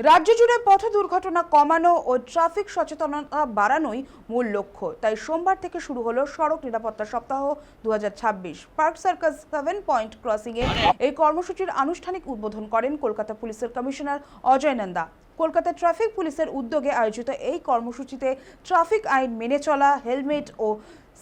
রাজ্য জুড়ে পথ দুর্ঘটনা কমানো ও ট্রাফিক সচেতনতা বাড়ানোই মূল লক্ষ্য। তাই সোমবার থেকে শুরু হলো সড়ক নিরাপত্তা সপ্তাহ 2026। পার্ক সার্কাস 7 পয়েন্ট ক্রসিং এ এই কর্মসূচির আনুষ্ঠানিক উদ্বোধন করেন কলকাতা পুলিশের কমিশনার অজয় নন্দা। কলকাতা ট্রাফিক পুলিশের উদ্যোগে আয়োজিত এই কর্মসূচিতে ট্রাফিক আইন মেনে চলা, হেলমেট ও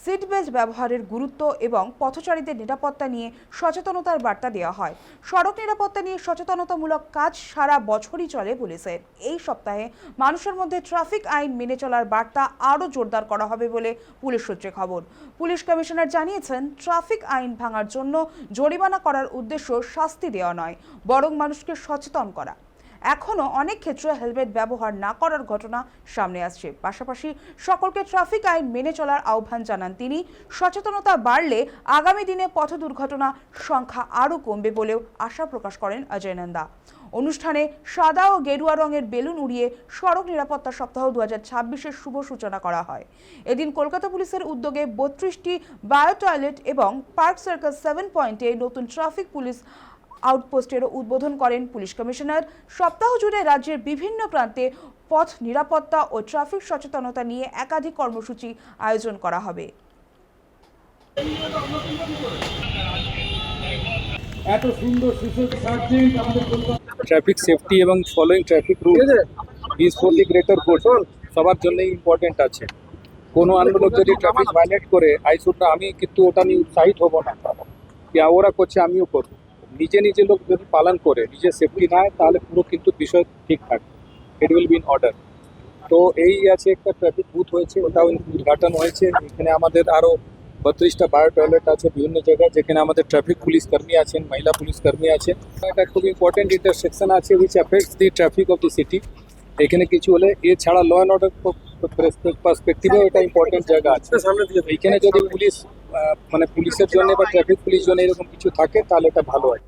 সিট বেল্ট ব্যবহারের গুরুত্ব এবং পথচারীদের নিরাপত্তা নিয়ে সচেতনতার বার্তা দেওয়া হয়। সড়ক নিরাপত্তা নিয়ে সচেতনতামূলক কাজ সারা বছরই চলে পুলিশের। এই সপ্তাহে মানুষের মধ্যে ট্রাফিক আইন মেনে চলার বার্তা আরও জোরদার করা হবে বলে পুলিশ সূত্রে খবর। পুলিশ কমিশনার জানিয়েছেন, ট্রাফিক আইন ভাঙার জন্য জরিমানা করার উদ্দেশ্য শাস্তি দেওয়া নয়, বরং মানুষকে সচেতন করা। এখনো অনেক ক্ষেত্রে হেলমেট ব্যবহার না করার ঘটনা সামনে আসছে। পাশাপাশি সকলকে ট্রাফিক আইন মেনে চলার আহ্বান জানান তিনি। সচেতনতা বাড়লে আগামী দিনে পথ দুর্ঘটনা সংখ্যা আরও কমবে বলেও আশা প্রকাশ করেন অজয় নন্দা। অনুষ্ঠানে সাদা ও গেরুয়া রঙের বেলুন উড়িয়ে সড়ক নিরাপত্তা সপ্তাহ 2026-এর শুভ সূচনা করা হয়। এদিন কলকাতা পুলিশের উদ্যোগে 32টি বায়ো টয়লেট এবং পার্ক সার্কাস 7 পয়েন্টে নতুন ট্রাফিক পুলিশ আউটপোস্টেরও উদ্বোধন করেন পুলিশ কমিশনার। সপ্তাহ জুড়ে রাজ্যের বিভিন্ন প্রান্তে পথ নিরাপত্তা ও ট্রাফিক সচেতনতা নিয়ে একাধিক কর্মসূচি আয়োজন করা হবে। এত সুন্দর সুযোগ সার্জেন্ট আমাদের ট্রাফিক সেফটি এবং following traffic rule is for the greater good সবার জন্যই ইম্পর্টেন্ট আছে। কোনো আন্দোলক যদি ট্রাফিক ভায়োলেট করে আমি কিন্তু ওটা নিয়ে উৎসাহিত হব না, ওরা করছে আমিও করবো। নিজে নিজে লোক যদি পালন করে, নিজের সেফটি নেয়, তাহলে পুরো কিন্তু বিষয় ঠিক থাকবে, it will be in order. তো এই আছে, একটা ট্রাফিক বুথ হয়েছে, ওটাও উদ্ঘাটন হয়েছে। এখানে আমাদের আরও 32টা বায়ো টয়লেট আছে বিভিন্ন জায়গায়, যেখানে আমাদের ট্রাফিক পুলিশ কর্মী আছেন, মহিলা পুলিশ কর্মী আছেন। একটা খুব ইম্পর্টেন্ট ইন্টারসেকশন আছে which affects the traffic of the city. এখানে কিছু হলে এছাড়া ল অ্যান্ড অর্ডার পার্সপেক্টিভেও এটা ইম্পর্টেন্ট জায়গা আছে। এখানে যদি পুলিশ পুলিশের জন্য বা ট্রাফিক পুলিশ জন্য এরকম কিছু থাকে, তাহলে এটা ভালো হয়।